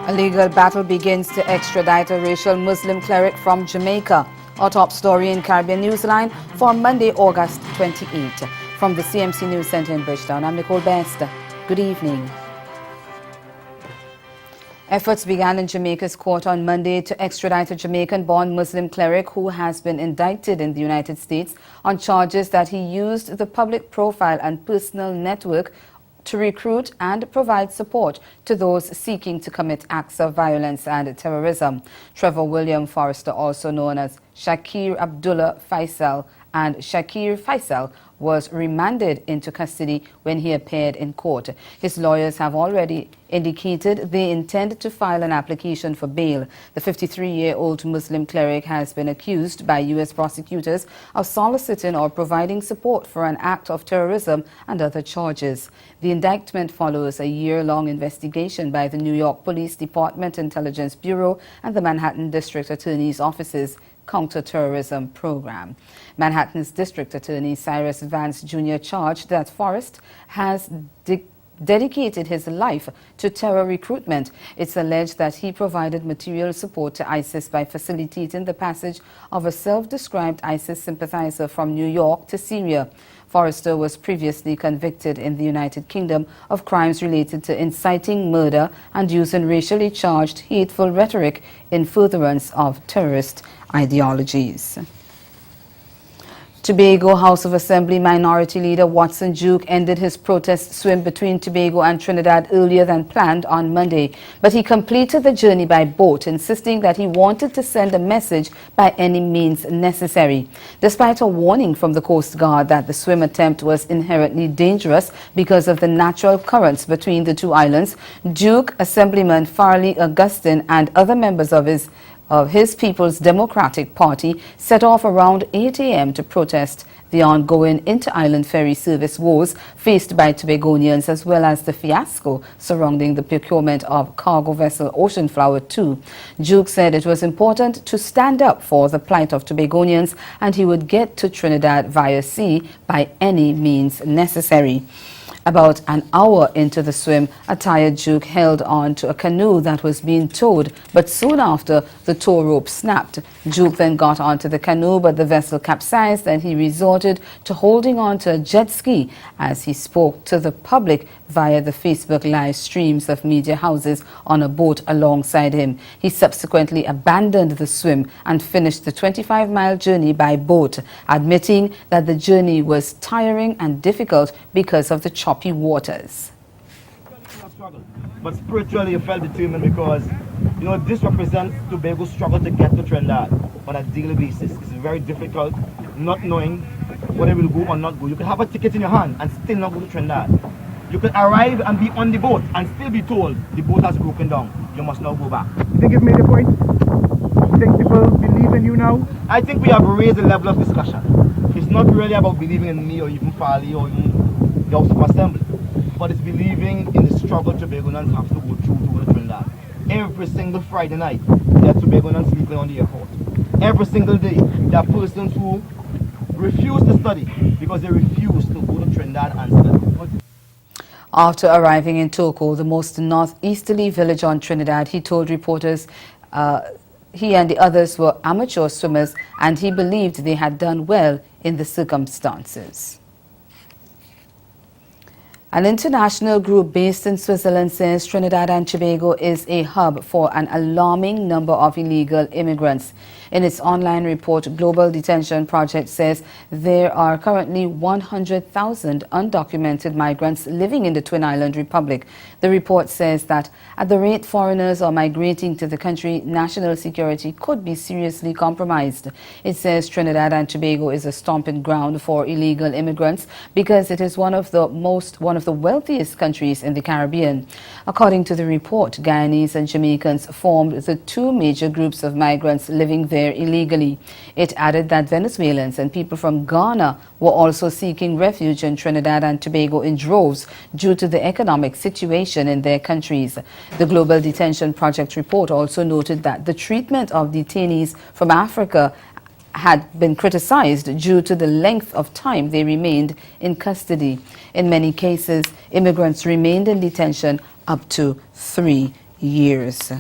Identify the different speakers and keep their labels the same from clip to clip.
Speaker 1: A legal battle begins to extradite a racial Muslim cleric from Jamaica. Our top story in Caribbean Newsline for Monday, August 28. From the CMC News Center in Bridgetown, I'm Nicole Best. Good evening. Efforts began in Jamaica's court on Monday to extradite a Jamaican-born Muslim cleric who has been indicted in the United States on charges that he used the public profile and personal network to recruit and provide support to those seeking to commit acts of violence and terrorism. Trevor William Forrester, also known as Shakir Abdullah Faisal, and Shakir Faisal was remanded into custody when he appeared in court. His lawyers have already indicated they intend to file an application for bail. The 53-year-old Muslim cleric has been accused by U.S. prosecutors of soliciting or providing support for an act of terrorism and other charges. The indictment follows a year-long investigation by the New York Police Department Intelligence Bureau and the Manhattan District Attorney's Office's counterterrorism program. Manhattan's District Attorney Cyrus Vance Jr. charged that Forrest has dedicated his life to terror recruitment. It's alleged that he provided material support to ISIS by facilitating the passage of a self-described ISIS sympathizer from New York to Syria. Forrester was previously convicted in the United Kingdom of crimes related to inciting murder and using racially charged hateful rhetoric in furtherance of terrorist ideologies. Tobago House of Assembly Minority Leader Watson Duke ended his protest swim between Tobago and Trinidad earlier than planned on Monday, but he completed the journey by boat, insisting that he wanted to send a message by any means necessary. Despite a warning from the Coast Guard that the swim attempt was inherently dangerous because of the natural currents between the two islands, Duke, Assemblyman Farley Augustine, and other members of his People's Democratic Party set off around 8 a.m. to protest the ongoing inter-island ferry service woes faced by Tobagonians, as well as the fiasco surrounding the procurement of cargo vessel Ocean Flower 2. Duke said it was important to stand up for the plight of Tobagonians and he would get to Trinidad via sea by any means necessary. About an hour into the swim, a tired Duke held on to a canoe that was being towed, but soon after, the tow rope snapped. Duke then got onto the canoe, but the vessel capsized and he resorted to holding on to a jet ski as he spoke to the public via the Facebook live streams of media houses on a boat alongside him. He subsequently abandoned the swim and finished the 25-mile journey by boat, admitting that the journey was tiring and difficult because of the choppy waters.
Speaker 2: But spiritually, you felt determined because, this represents Tobago's struggle to get to Trinidad on a daily basis. It's very difficult not knowing whether it will go or not go. You can have a ticket in your hand and still not go to Trinidad. You can arrive and be on the boat and still be told the boat has broken down. You must now go back.
Speaker 3: You think you've made a point? You think people believe in you now?
Speaker 2: I think we have raised the level of discussion. It's not really about believing in me or even Farley or even the House of Assembly, but it's believing in the struggle Tobagonians have to go through to go to Trinidad. Every single Friday night, there are Tobagonians sleeping on the airport. Every single day, there are persons who refuse to study because they refuse to go to Trinidad and study.
Speaker 1: After arriving in Toko, the most northeasterly village on Trinidad, he told reporters he and the others were amateur swimmers and he believed they had done well in the circumstances. An international group based in Switzerland says Trinidad and Tobago is a hub for an alarming number of illegal immigrants. In its online report, Global Detention Project says there are currently 100,000 undocumented migrants living in the Twin Island Republic. The report says that at the rate foreigners are migrating to the country, national security could be seriously compromised. It says Trinidad and Tobago is a stomping ground for illegal immigrants because it is one of the wealthiest countries in the Caribbean. According to the report, Guyanese and Jamaicans formed the two major groups of migrants living there illegally. It added that Venezuelans and people from Ghana were also seeking refuge in Trinidad and Tobago in droves due to the economic situation in their countries. The Global Detention Project report also noted that the treatment of detainees from Africa had been criticized due to the length of time they remained in custody. In many cases, immigrants remained in detention up to 3 years.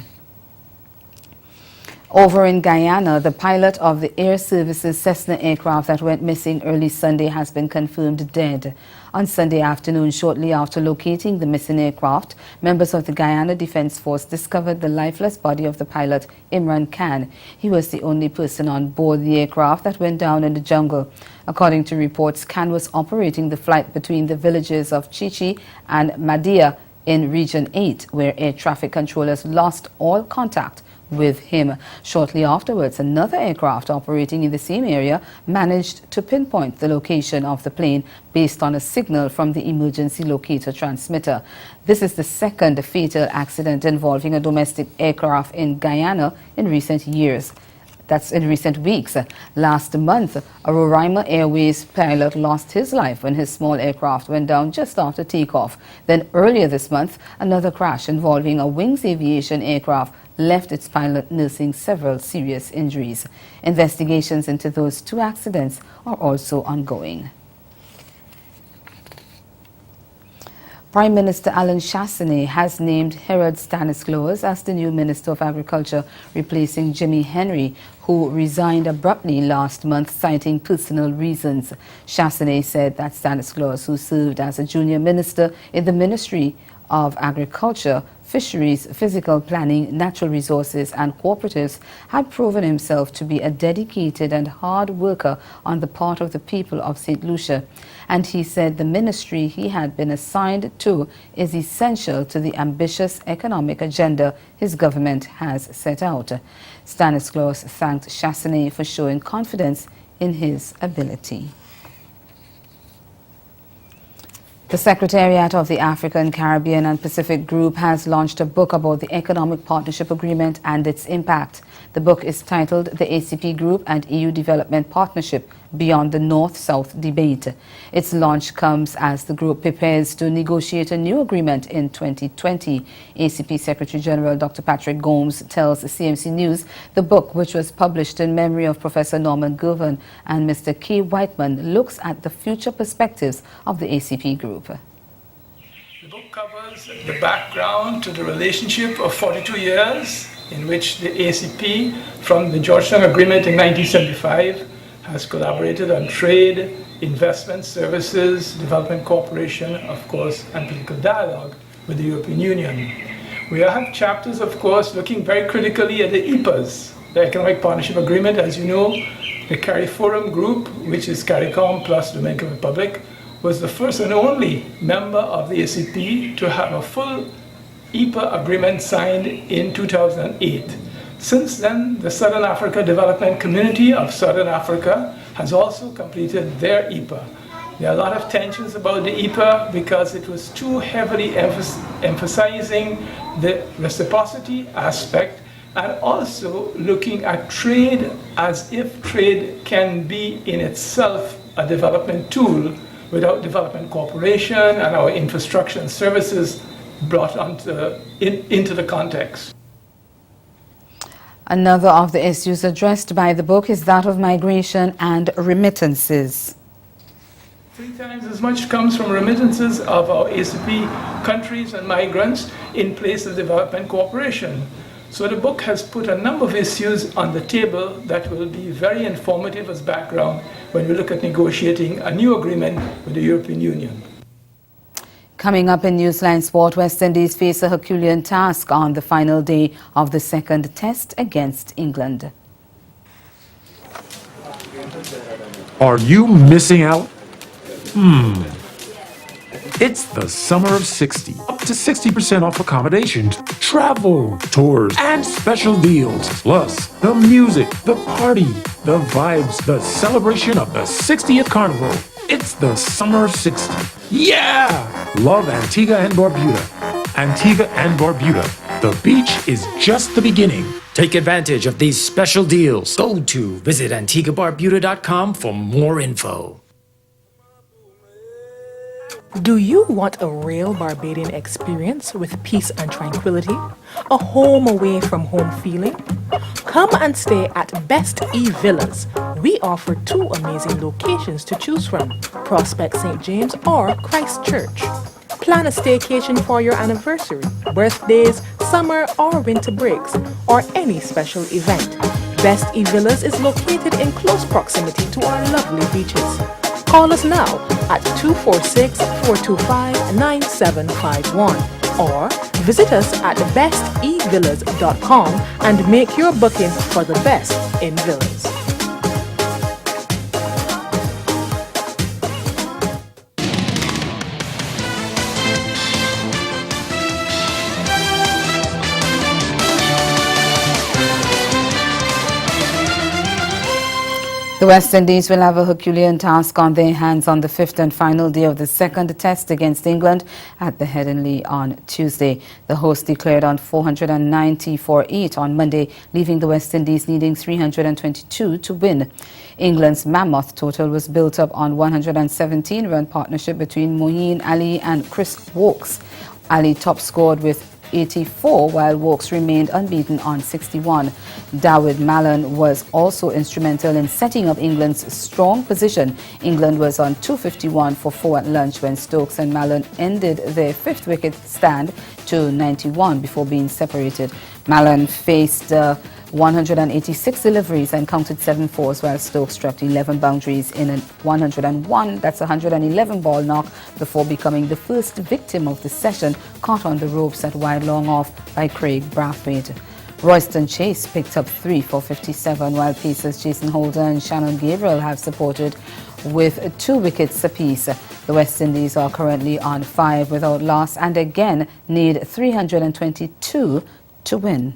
Speaker 1: Over in Guyana, the pilot of the Air Service's Cessna aircraft that went missing early Sunday has been confirmed dead. On Sunday afternoon, shortly after locating the missing aircraft, members of the Guyana Defense Force discovered the lifeless body of the pilot, Imran Khan. He was the only person on board the aircraft that went down in the jungle. According to reports, Khan was operating the flight between the villages of Chichi and Madia in Region 8, where air traffic controllers lost all contact with him. Shortly afterwards, another aircraft operating in the same area managed to pinpoint the location of the plane based on a signal from the emergency locator transmitter. This is the second fatal accident involving a domestic aircraft in Guyana in recent years. That's in recent weeks. Last month, a Roraima Airways pilot lost his life when his small aircraft went down just after takeoff. Then earlier this month, another crash involving a Wings Aviation aircraft left its pilot nursing several serious injuries. Investigations into those two accidents are also ongoing. Prime Minister Alan Chastanet has named Herod Stanislaus as the new Minister of Agriculture, replacing Jimmy Henry, who resigned abruptly last month, citing personal reasons. Chastanet said that Stanislaus, who served as a junior minister in the Ministry of Agriculture, Fisheries, Physical Planning, Natural Resources and Cooperatives, had proven himself to be a dedicated and hard worker on the part of the people of St. Lucia. And he said the ministry he had been assigned to is essential to the ambitious economic agenda his government has set out. Stanislaus thanked Chastanet for showing confidence in his ability. The Secretariat of the African, Caribbean and Pacific Group has launched a book about the Economic Partnership Agreement and its impact. The book is titled The ACP Group and EU Development Partnership Beyond the North-South Debate. Its launch comes as the group prepares to negotiate a new agreement in 2020. ACP Secretary General Dr. Patrick Gomes tells CMC News the book, which was published in memory of Professor Norman Govan and Mr. K. Whiteman, looks at the future perspectives of the ACP Group.
Speaker 4: The book covers the background to the relationship of 42 years in which the ACP, from the Georgetown Agreement in 1975, has collaborated on trade, investment, services, development cooperation, of course, and political dialogue with the European Union. We have chapters, of course, looking very critically at the EPAs, the Economic Partnership Agreement. As you know, the CARIFORUM group, which is CARICOM plus Dominican Republic, was the first and only member of the ACP to have a full EPA agreement signed in 2008. Since then, the Southern Africa Development Community of Southern Africa has also completed their EPA. There are a lot of tensions about the EPA because it was too heavily emphasizing the reciprocity aspect and also looking at trade as if trade can be in itself a development tool without development cooperation and our infrastructure and services brought into the context.
Speaker 1: Another of the issues addressed by the book is that of migration and remittances.
Speaker 4: 3 times as much comes from remittances of our ACP countries and migrants in place of development cooperation. So the book has put a number of issues on the table that will be very informative as background when we look at negotiating a new agreement with the European Union.
Speaker 1: Coming up in Newsline Sport, West Indies face a Herculean task on the final day of the second test against England.
Speaker 5: Are you missing out? It's the summer of 60. Up to 60% off accommodations, travel, tours, and special deals. Plus, the music, the party, the vibes, the celebration of the 60th Carnival. It's the summer of 60. Yeah! Love Antigua and Barbuda. Antigua and Barbuda. The beach is just the beginning.
Speaker 6: Take advantage of these special deals. Go to visit AntiguaBarbuda.com for more info.
Speaker 7: Do you want a real Barbadian experience with peace and tranquility? A home away from home feeling? Come and stay at Best E Villas. We offer 2 amazing locations to choose from, Prospect St. James or Christchurch. Plan a staycation for your anniversary, birthdays, summer or winter breaks, or any special event. Best E-Villas is located in close proximity to our lovely beaches. Call us now at 246-425-9751 or visit us at bestevillas.com and make your booking for the best in villas.
Speaker 1: The West Indies will have a Herculean task on their hands on the fifth and final day of the second test against England at the Headingley on Tuesday. The hosts declared on 490 for 8 on Monday, leaving the West Indies needing 322 to win. England's mammoth total was built up on 117-run partnership between Moeen Ali and Chris Wokes. Ali top scored with 84, while Wokes remained unbeaten on 61. David Mallon was also instrumental in setting up England's strong position. England was on 251 for 4 at lunch when Stokes and Mallon ended their fifth wicket stand to 91 before being separated. Mallon faced 186 deliveries and counted 7 fours, while Stokes struck 11 boundaries in a 101, that's 111 ball knock, before becoming the first victim of the session, caught on the ropes at wide long off by Craig Brathwaite. Royston Chase picked up 3 for 57, while pacers Jason Holder and Shannon Gabriel have supported with 2 wickets apiece. The West Indies are currently on 5 without loss and again need 322 to win.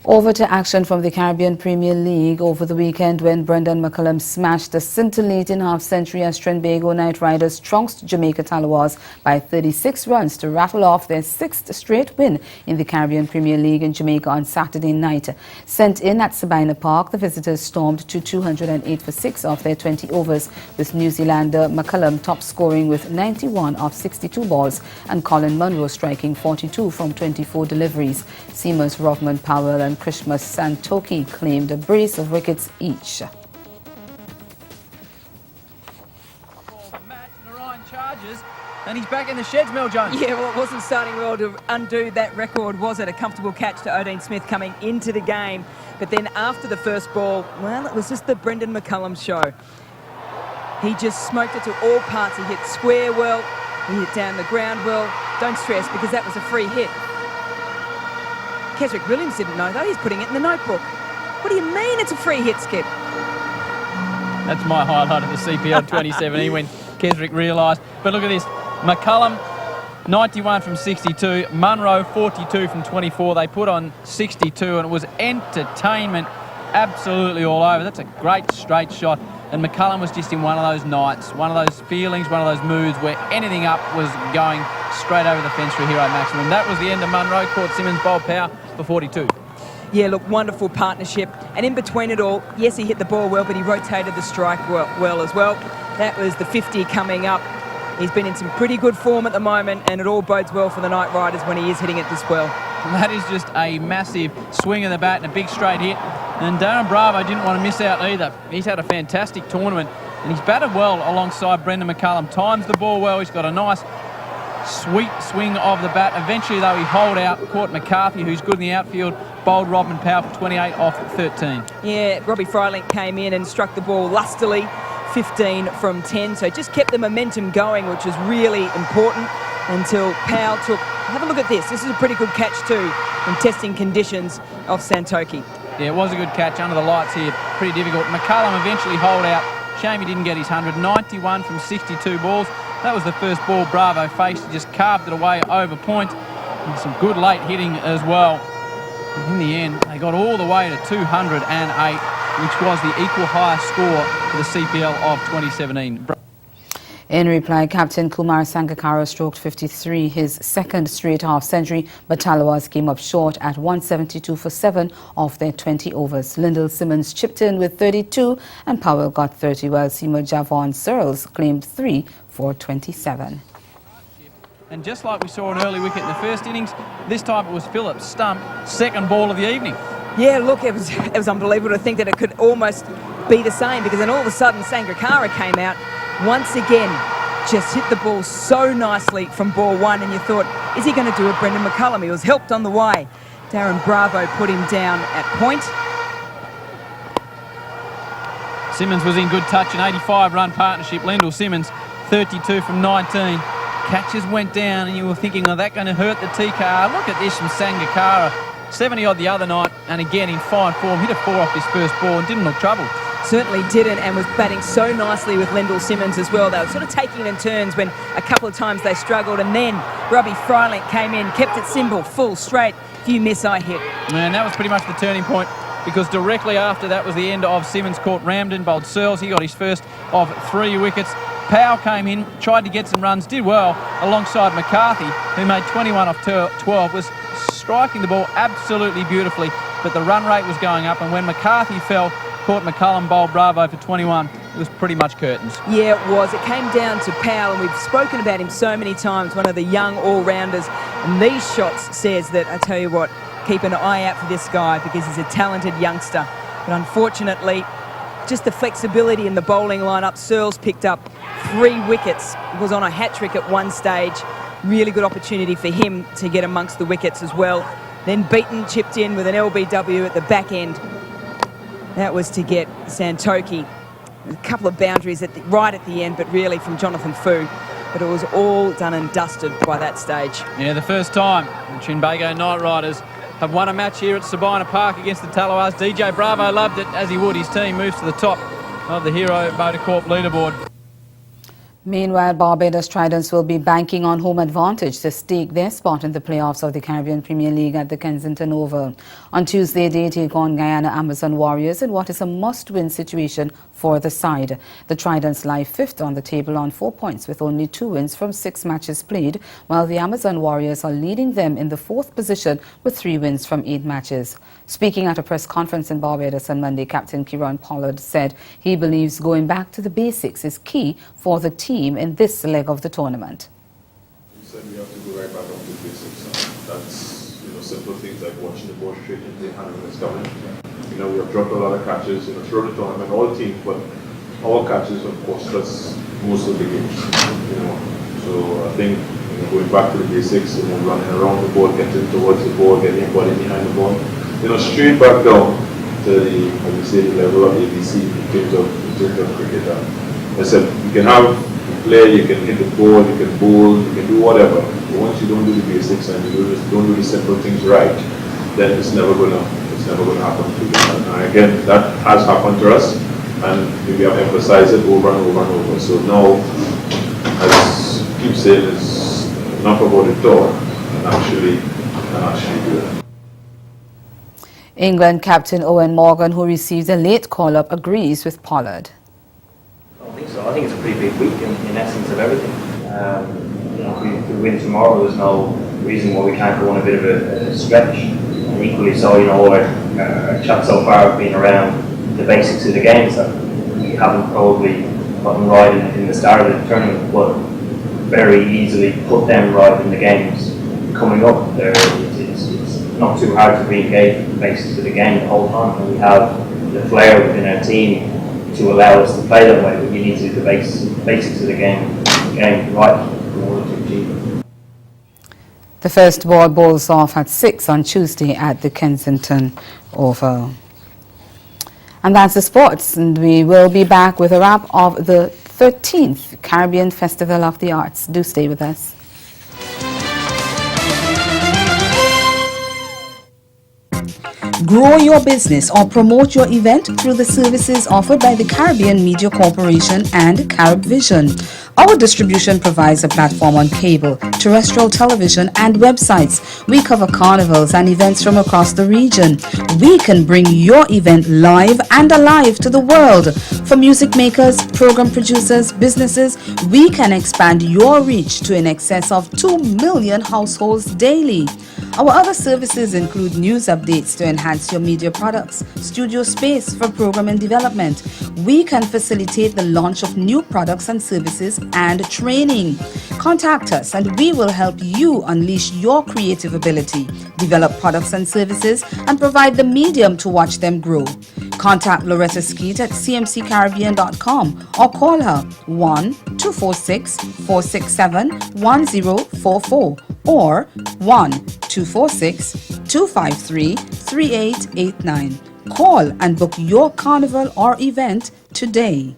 Speaker 1: Over to action from the Caribbean Premier League over the weekend when Brendan McCullum smashed a scintillating half-century as Trinbago Knight Riders trounced Jamaica Talawas by 36 runs to rattle off their 6th straight win in the Caribbean Premier League in Jamaica on Saturday night. Sent in at Sabina Park, the visitors stormed to 208 for 6 of their 20 overs, with New Zealander McCullum top scoring with 91 of 62 balls and Colin Munro striking 42 from 24 deliveries. Seamers Rothman Powell and Christmas Santoki claimed a brace of wickets each.
Speaker 8: Charges, and he's back in the sheds, Mel Jones.
Speaker 9: Yeah, well, it wasn't starting well to undo that record, was it? A comfortable catch to Odin Smith coming into the game. But then after the first ball, well, it was just the Brendan McCullum show. He just smoked it to all parts. He hit square well, he hit down the ground well. Don't stress, because that was a free hit. Keswick Williams didn't know, though. He's putting it in the notebook. What do you mean it's a free hit, Skip?
Speaker 8: That's my highlight of the CPL 2017 when Keswick realised. But look at this. McCullum, 91 from 62. Munro, 42 from 24. They put on 62, and it was entertainment absolutely all over. That's a great straight shot. And McCullum was just in one of those nights, one of those feelings, one of those moods where anything up was going straight over the fence for hero maximum. That was the end of Munro. Caught Simmons bowled power for 42.
Speaker 9: Yeah, look, wonderful partnership. And in between it all, yes, he hit the ball well, but he rotated the strike well as well. That was the 50 coming up. He's been in some pretty good form at the moment, and it all bodes well for the Knight Riders when he is hitting it this well.
Speaker 8: That is just a massive swing of the bat and a big straight hit. And Darren Bravo didn't want to miss out either. He's had a fantastic tournament, and he's batted well alongside Brendan McCullum. Times the ball well. He's got a nice sweet swing of the bat. Eventually, though, he holed out, caught McCarthy, who's good in the outfield, bowled Rodman Powell for 28 off 13. Yeah,
Speaker 9: Robbie Freilink came in and struck the ball lustily, 15 from 10. So just kept the momentum going, which was really important until Powell took... Have a look at this. This is a pretty good catch too in testing conditions of Santoki.
Speaker 8: Yeah, it was a good catch under the lights here. Pretty difficult. McCullum eventually holed out. Shame he didn't get his 100. 91 from 62 balls. That was the first ball Bravo faced. He just carved it away over point. And some good late hitting as well. And in the end, they got all the way to 208, which was the equal highest score for the CPL of 2017.
Speaker 1: In reply, Captain Kumar Sangakkara stroked 53, his second straight half-century, but Talawas came up short at 172 for 7 of their 20 overs. Lyndall Simmons chipped in with 32 and Powell got 30, while seamer Javon Searles claimed 3 for 27.
Speaker 8: And just like we saw an early wicket in the first innings, this time it was Phillips' stump, second ball of the evening.
Speaker 9: Yeah, look, it was unbelievable to think that it could almost be the same, because then all of a sudden Sangakkara came out once again. just hit the ball so nicely from ball one, and you thought, is he going to do it, Brendan McCullum? He was helped on the way. Darren Bravo put him down at point.
Speaker 8: Simmons was in good touch, an 85-run partnership. Lyndall Simmons, 32 from 19. Catches went down, and you were thinking, are that going to hurt the T-car? Look at this from Sangakkara. 70-odd the other night, and again in fine form. Hit a 4 off his first ball and didn't look troubled.
Speaker 9: Certainly didn't, and was batting so nicely with Lyndall Simmons as well. They were sort of taking it in turns when a couple of times they struggled, and then Robbie Freilich came in, kept it simple, full, straight, few miss-eye hit.
Speaker 8: And that was pretty much the turning point, because directly after that was the end of Simmons caught Ramden, bowled Searles. He got his first of 3 wickets. Powell came in, tried to get some runs, did well alongside McCarthy, who made 21 off 12, was striking the ball absolutely beautifully, but the run rate was going up, and when McCarthy fell, caught McCullum, bowled Bravo for 21. It was pretty much curtains.
Speaker 9: Yeah, it was. It came down to Powell, and we've spoken about him so many times, one of the young all-rounders, and these shots says that, I tell you what, keep an eye out for this guy because he's a talented youngster. But unfortunately, just the flexibility in the bowling lineup. Searles picked up 3 wickets, was on a hat-trick at one stage. Really good opportunity for him to get amongst the wickets as well. Then Beaton chipped in with an LBW at the back end. That was to get Santoki. A couple of boundaries right at the end, but really from Jonathan Fu. But it was all done and dusted by that stage.
Speaker 8: Yeah, the first time the Trinbago Knight Riders have won a match here at Sabina Park against the Tallawahs. DJ Bravo loved it, as he would. His team moves to the top of the Hero Motor Corp leaderboard.
Speaker 1: Meanwhile, Barbados Tridents will be banking on home advantage to stake their spot in the playoffs of the Caribbean Premier League at the Kensington Oval. On Tuesday, they take on Guyana Amazon Warriors in what is a must-win situation for the side. The Tridents lie 5th on the table on 4 points with only 2 wins from 6 matches played, while the Amazon Warriors are leading them in the 4th position with 3 wins from 8 matches. Speaking at a press conference in Barbados on Monday, Captain Kieran Pollard said he believes going back to the basics is key for the team in this leg of the tournament.
Speaker 10: We said we have to go right back up to the basics. That's simple things like watching the ball straight into the hand when it's coming. We have dropped a lot of catches throughout the tournament, all teams, but our catches have cost us most of the games. So I think going back to the basics, running around the ball, getting towards the ball, getting your body behind the ball, straight back down to the, as we say, the level of ABC in terms of cricket. I said you can have a player, you can hit the ball, you can bowl, you can do whatever. But once you don't do the basics and you don't do the simple things right, then it's never gonna happen to you. And again, that has happened to us, and we have emphasized it over and over and over. So now, as I keep saying, it's enough about the talk and actually do it.
Speaker 1: England captain Owen Morgan, who received a late call-up, agrees with Pollard.
Speaker 11: I think so. I think it's a pretty big week in essence of everything. If we win tomorrow, there's no reason why we can't go on a bit of a stretch. And equally so, our chat so far have been around the basics of the games that we haven't probably gotten right in the start of the tournament, but very easily put them right in the games coming up. It's not too hard to re-engage with the basics of the game the whole time, and we have the flair within our team to allow us to play that way, but you need to do the basics of the game right in order to achieve it.
Speaker 1: The first ball bowls off at 6 on Tuesday at the Kensington Oval. And that's the sports, and we will be back with a wrap of the 13th Caribbean Festival of the Arts. Do stay with us. Grow your business or promote your event through the services offered by the Caribbean Media Corporation and CaribVision. Our distribution provides a platform on cable, terrestrial television, and websites. We cover carnivals and events from across the region. We can bring your event live and alive to the world. For music makers, program producers, businesses, we can expand your reach to in excess of 2 million households daily. Our other services include news updates to enhance your media products, studio space for program and development. We can facilitate the launch of new products and services and training. Contact us and we will help you unleash your creative ability, develop products and services, and provide the medium to watch them grow. Contact Loretta Skeet at cmccaribbean.com or call her 1-246-467-1044 or 1-246-253-3889. Call and book your carnival or event today.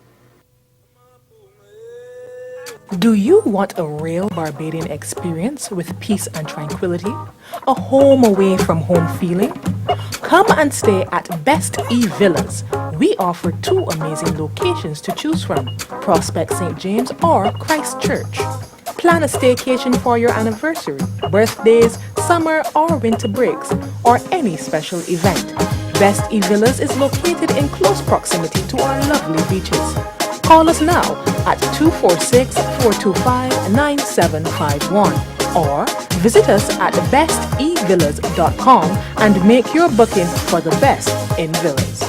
Speaker 7: Do you want a real Barbadian experience with peace and tranquility? A home away from home feeling? Come and stay at Best E Villas. We offer 2 amazing locations to choose from, Prospect St. James or Christchurch. Plan a staycation for your anniversary, birthdays, summer or winter breaks, or any special event. Best E Villas is located in close proximity to our lovely beaches. Call us now at 246-425-9751 or visit us at bestevillas.com and make your booking for the best in villas.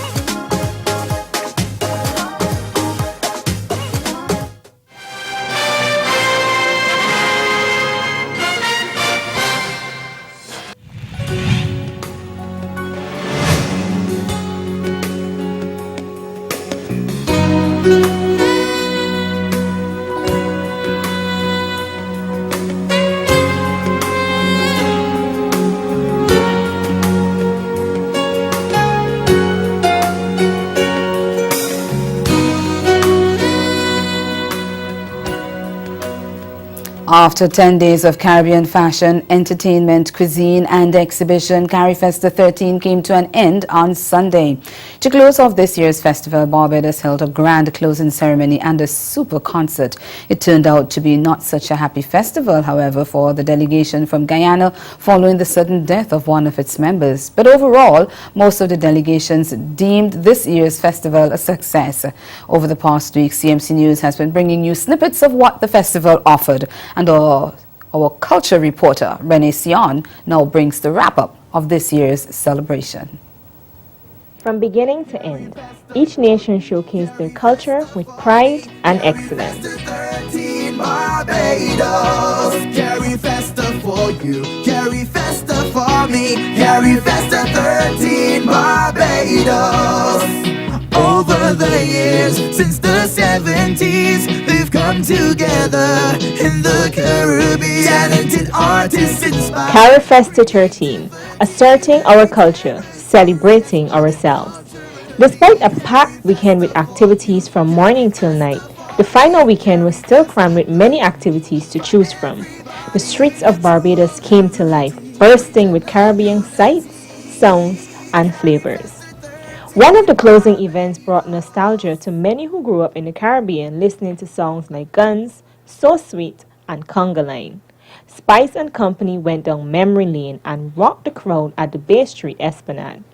Speaker 1: After 10 days of Caribbean fashion, entertainment, cuisine and exhibition, CariFesta 13 came to an end on Sunday. To close off this year's festival, Barbados held a grand closing ceremony and a super concert. It turned out to be not such a happy festival, however, for the delegation from Guyana following the sudden death of one of its members. But overall, most of the delegations deemed this year's festival a success. Over the past week, CMC News has been bringing you snippets of what the festival offered. And our culture reporter, Renee Sion, now brings the wrap-up of this year's celebration.
Speaker 12: From beginning to end, each nation showcased their culture with pride and excellence.
Speaker 13: Barbados, CariFesta for you, CariFesta for me, CariFesta 13 Barbados. Over the years, since the 70s, they've come together in the Caribbean. Talented artists inspired.
Speaker 12: CariFesta 13, asserting our culture, celebrating ourselves. Despite a packed weekend with activities from morning till night, the final weekend was still crammed with many activities to choose from. The streets of Barbados came to life, bursting with Caribbean sights, sounds, and flavors. One of the closing events brought nostalgia to many who grew up in the Caribbean listening to songs like Guns, So Sweet, and Conga Line. Spice and Company went down memory lane and rocked the crowd at the Bay Street Esplanade.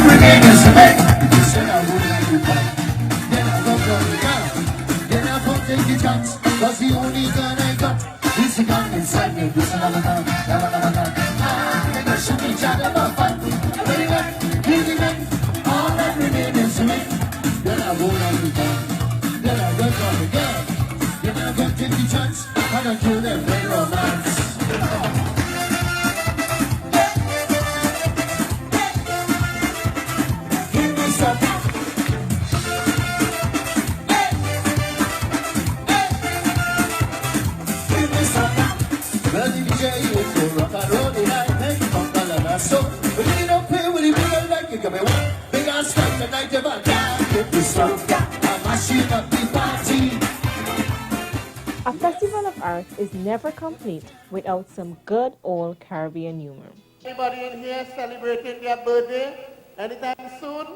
Speaker 12: A festival of arts is never complete without some good old Caribbean humor.
Speaker 14: Anybody in here celebrating their birthday anytime soon?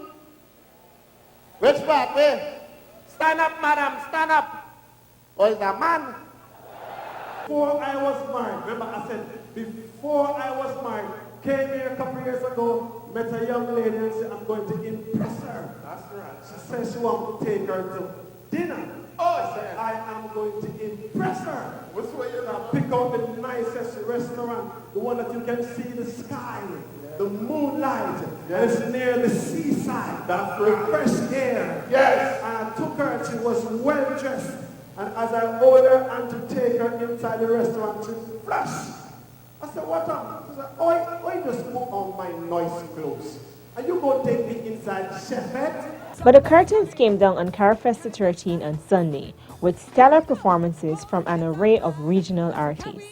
Speaker 14: Which part, way? Stand up, madam, stand up. Or is that man?
Speaker 15: Before I was married, remember I said, before I was married, came here a couple years ago, met a young lady and said, I'm going to impress her. That's right. She said she wants to take her to dinner. Oh, I said, I am going to impress her. Which way you know? Pick out the nicest restaurant, the one that you can see the sky, the moonlight, and it's near the seaside. That's right. The fresh air. Yes. And I took her and she was well dressed. And as I ordered and to take her inside the restaurant, she flushed. I said, what up? She said, oh, I just put on my nice clothes. And you go take me inside, chefette?
Speaker 12: But the curtains came down on Carifesta 13 on Sunday with stellar performances from an array of regional artists.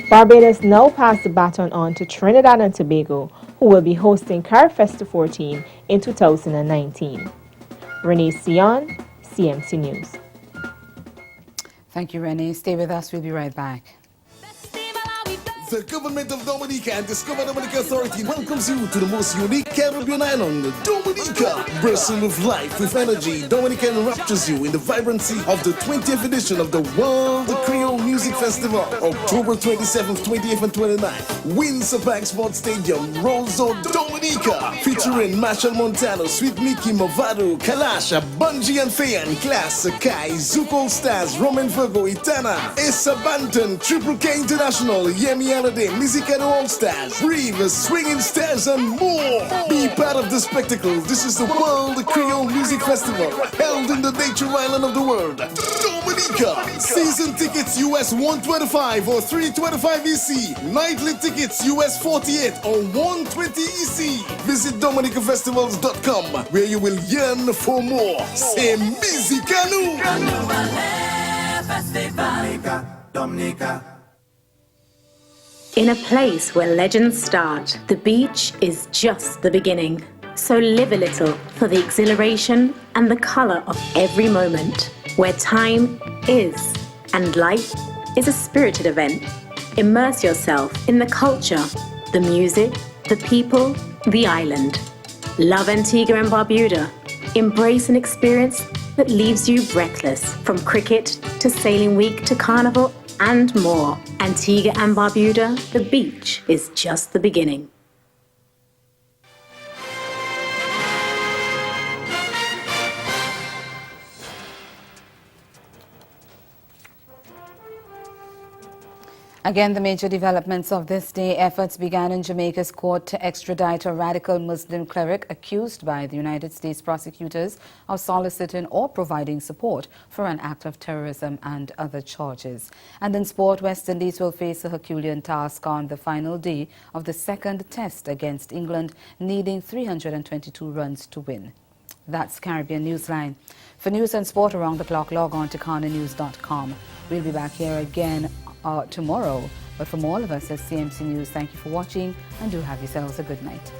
Speaker 12: Barbados now pass the baton on to Trinidad and Tobago, who will be hosting Carifesta 14 in 2019. Renee Sion, CMC News.
Speaker 1: Thank you, Renee. Stay with us. We'll be right back.
Speaker 16: The government of Dominica and Discover Dominica Authority welcomes you to the most unique Caribbean island, Dominica. Bursting with life, with energy, Dominica enraptures you in the vibrancy of the 20th edition of the World Creole Music Festival, October 27th, 28th, and 29th. Windsor Bank Sports Stadium, Rolzo, Dominica, featuring Marshall Montano, Sweet Mickey, Movado, Kalasha, Bungie and Fayan, Class, Sakai, Zuko Stars, Roman Virgo, Itana, Issa Banton, Triple K International, Yemi Holiday, Mizikano All Stars, Breathe, Swinging Stars, and more. Be part of the spectacle. This is the World Creole Music Festival, held in the nature island of the world, Dominica. Season tickets US $125 or $325 EC. Nightly tickets US $48 or $120 EC. Visit DominicaFestivals.com, where you will yearn for more. Say Mizikano.
Speaker 17: Dominica. In a place where legends start, the beach is just the beginning. So live a little for the exhilaration and the color of every moment, where time is and life is a spirited event. Immerse yourself in the culture, the music, the people, the island. Love Antigua and Barbuda. Embrace an experience that leaves you breathless, from cricket to sailing week to carnival and more. Antigua and Barbuda, the beach is just the beginning.
Speaker 1: Again, the major developments of this day. Efforts began in Jamaica's court to extradite a radical Muslim cleric accused by the United States prosecutors of soliciting or providing support for an act of terrorism and other charges. And in sport, West Indies will face a Herculean task on the final day of the second test against England, needing 322 runs to win. That's Caribbean Newsline. For news and sport around the clock, log on to CarnaNews.com. We'll be back here again tomorrow. But from all of us at CMC News, thank you for watching and do have yourselves a good night.